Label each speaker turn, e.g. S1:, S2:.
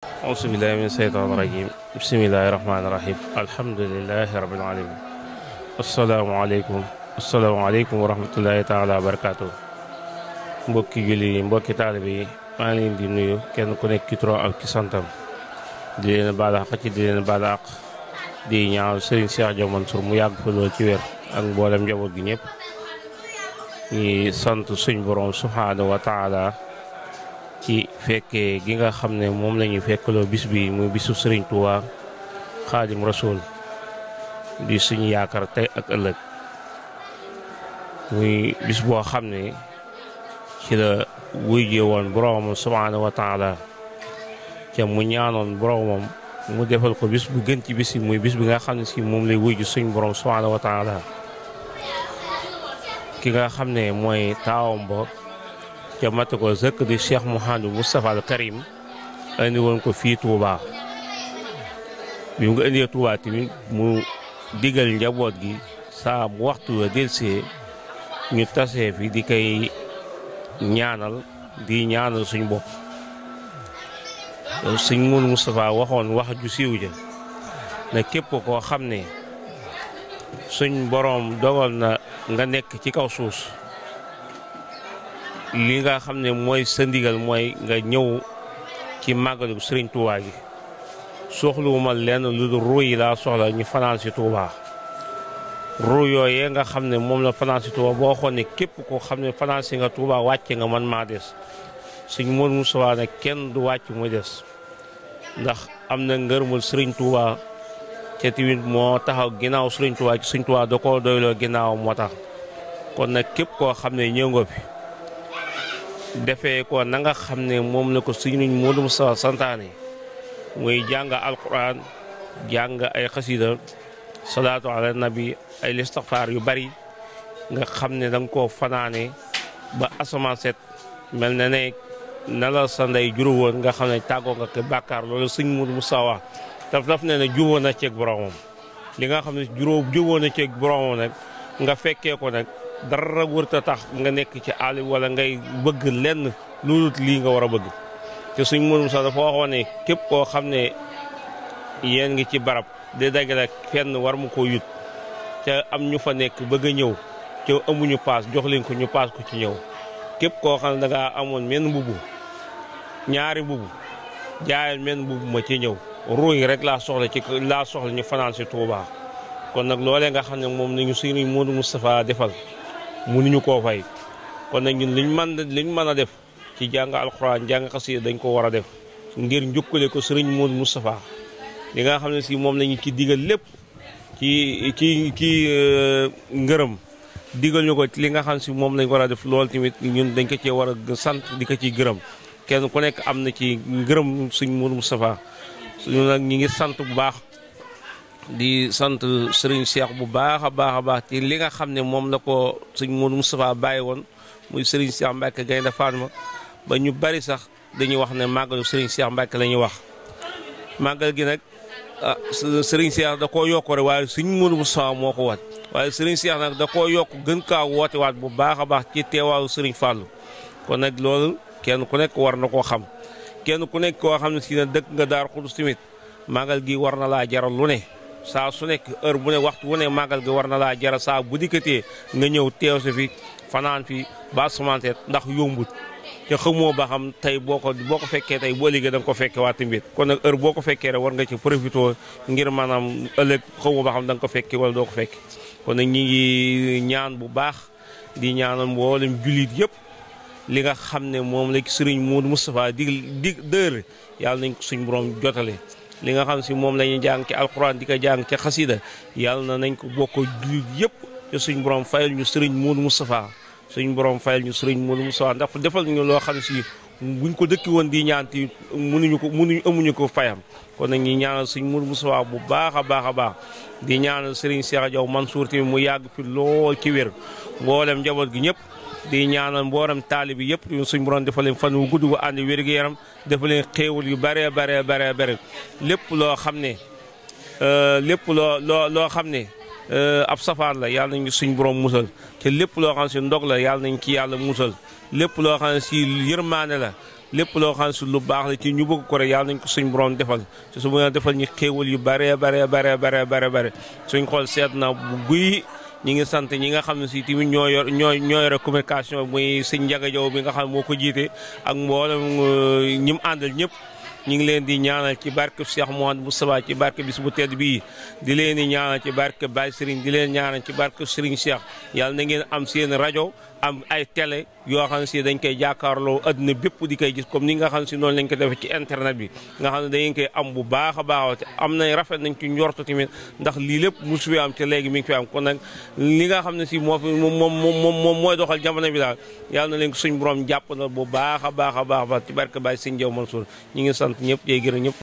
S1: auzu billahi min seytaani rajim bismillahi rahmaani rahim alhamdulilahi rabbil alamin asalaamaaleykum wa rahmatullahi taala wa barakaatu. Mbokki julli yi mbokki taalibe yi maa ngi leen di nuyu kenn ku nekk ci turam ak ci santam di leen baal àq di ñaanal Serigne Cheikh Diaw Mansour mu yàgg fa lool ci wér ak mboolem njaboot gi ñëpp ñi sant suñ borom subhaanahu wa taala ci fekkee gi nga xam ne moom la ñuy fekkaloo bis bi muy bisu Serigne Touba Xaadim Rasul di suñu yaakaar tey ak ëllëg muy bis boo xam ne ci la wuyjee woon boromam subhaanahu wa taala ca mu ñaanoon boromam mu defal ko bis bu gën ci bis yi muy bis bi nga xam ne si moom lay wuyju suñ borom subhaanahu wa taala ki nga xam ne mooy taawam ba ca mate ko zëkk di Cheikh Mouhamadou Moustapha al Karim indi woon ko fii Touba bi mu nga indee Touba tamit mu digal njaboot gi saa bu waxtu wa delsee ñu tasee fi di koy ñaanal suñ bopp suñ Mourou Moustapha waxoon wax ju siiw ja ne képp koo xam ne suñ boroom dogal na nga nekk ci kaw suus li nga xam ne mooy sa ndigal mooy nga ñëw ci màggalu Sëriñ Touba gi soxluwuma lenn lu dul ruu yi laa soxla ñu fanaan si Touba ruu yooyee nga xam ne moom la fanaan si Touba boo xoon ne képp koo xam ne fanaan si nga Touba wàcce nga man maa des suñ Mourou Moustapha nag kenn du wàcc muy des ndax am na ngërmul Sëriñ Touba ca tamit moo taxaw ginnaaw Sëriñ Touba ci Sëriñ Touba da koo doyloo ginnaaw moo tax kon nag képp koo xam ne ñëw nga fi defee ko na nga xam ne moom la ko Sëriñ Mourou Moustapha santaane muy jàng alquran jàng ay xasida salaatu ala nabi ay listixfaar yu bari nga xam ne danga koo fanaane ba asamaan set mel na ne na la sa ndey juru woon nga xam ne tàggoo nga ko bàkkaar loolu Sëriñ Mourou Moustapha daf ne jubóo na ceeg boromam li nga xam ne jubóo na ceeg boromam nag nga fekkee ko nag dara wërta tax nga nekk ci àll wala ngay bëgg lenn loolu lii nga war a bëgg te Sëriñ Mourou Moustapha dafa waxoon ne képp koo xam ne yéen ngi ci barab di dagale fenn war mu ko yut ca am ñu fa nekk bëgg a ñëw ca amuñu paas jox leen ko ñu paas ko ci ñëw képp koo xam ne dangaa amoon menn mbubu ñaari mbubu jaayal menn mbubu ma ci ñëw ruuy rek laa soxla ñu fanaan si Touba kon nag loolee nga xam ne moom nañu Sëriñ Mourou Moustapha defal mënuñu koo fay kon nag ñun liñ mën a def ci jàng alxuraan jàng xasida dañ ko war a def ngir njukkale ko Sëriñ Mourou Moustapha li nga xam ne si moom lañu ci digal lépp ci ngërëm digal ñu ko li nga xam si moom lañ war a def lool tamit ñun dañ ko cee war a sant di ko ciy gërëm kenn ku nekk am na ci ngërëm Sëriñ Mourou Moustapha suñu nag ñi ngi sant bu baax di sant Serigne Cheikh bu baax a baax ci li nga xam ne moom la ko Sëriñ Mourou Moustapha bàyyi woon muy Serigne Cheikh Mbacke Gaynde Fatma ba ñu bari sax dañuy wax ne màggalu Serigne Cheikh Mbacke la ñuy wax màggal gi nag Serigne Cheikh da koo yokk rek waaye Sëriñ Mourou Moustapha moo ko wat waaye Serigne Cheikh nag da koo yokk gën kaa woote waat bu baax a baax ci teewaayu Serigne Fallou kon nag loolu kenn ku nekk war na koo xam kenn ku nekk koo xam ne si ne dëkk nga Daaru Xudoos tamit màggal gi war na laa jaral lu ne saa su nekk heure bu ne waxtu wu ne màggal gi war na laa jaral saa bu dikkatee nga ñëw teew si fi fanaan fi ba sementeet ndax yombut te xamoo ba xam tey boo ko fekkee tey boo liggéey da nga ko fekkee waa tamit kon nag heure boo ko fekkee rek war nga ci profité ngir maanaam ëllëg xamoo ba xam da nga ko fekkee wala doo ko fekke kon nag ñi ngi ñaan bu baax di ñaanal mboolem jullit yëpp li nga xam ne moom la Sëriñ Mourou Moustapha dig dër yàlla nañ ko suñ borom jotale li nga xam si moom la ñuy jàng ci alxuraan di ko jàng ci xasida yàlla nañ ko bokk jullit yëpp te suñ borom fayal ñu Sëriñ Mourou Moustapha suñ borom fayal ñu Sëriñ Mourou Moustapha ndax defal ñu loo xam si buñ ko dëkki woon di ñaanti amuñu ko fayam kon nag ñi ñaanal Sëriñ Mourou Moustapha bu baax a baax di ñaanal Serigne Cheikh Diaw Mansour tamit mu yàgg fi lool ci wér mboolem njaboot gi ñëpp di ñaanal mboolem taalibi yëpp suñ borom dafa leen fan wu gudd gu ànd wér gu yaram dafa leen xéewal yu bare lépp loo xam ne loo xam ne ab safaan la yàlla nañ suñ borom musal te lépp loo xam ne si ndog la yàlla nañ ci yàlla musal lépp loo xam ne si yërmaane la lépp loo xam si lu baax la ci ñu bëgg ko rek yàlla nañ ko suñ borom defal te su ma defal ñu xéewal yu bare suñ xool seet na bu guy ñi ngi sant ñi nga xam ne si tamit ñoo yore communication muy sëñ Njaga Jaw bi nga xam ne moo ko jiite ak mboolem ñi mu àndal ñëpp ñu ngi leen di ñaanal ci barke Cheikh Mouhamadou Moustapha ci barke bis bu tedd bii di leen di ñaanal ci barke Baye Serigne di leen ñaanal ci barke Serigne Cheikh yàlla na ngeen am seen rajo am ay télé yoo xam ne si dañ koy jàkkaarloo adduna bépp di koy gis comme ni nga xam ne si noonu lañ ko defee ci internet bi nga xam ne dañu koy am bu baax a baax te am nañ rafet nañ ci njortu tamit ndax lii lépp mosu fi am te léegi mi ngi fi am kon nag li nga xam ne si moo fi moom mooy doxal jamono bi daal yàlla na leen ko suñ borom jàpp na bu baax a baax ci barke Baye Sëñ Jaw Mansour ñi ngi sant ñëpp jey gërëm ñëpp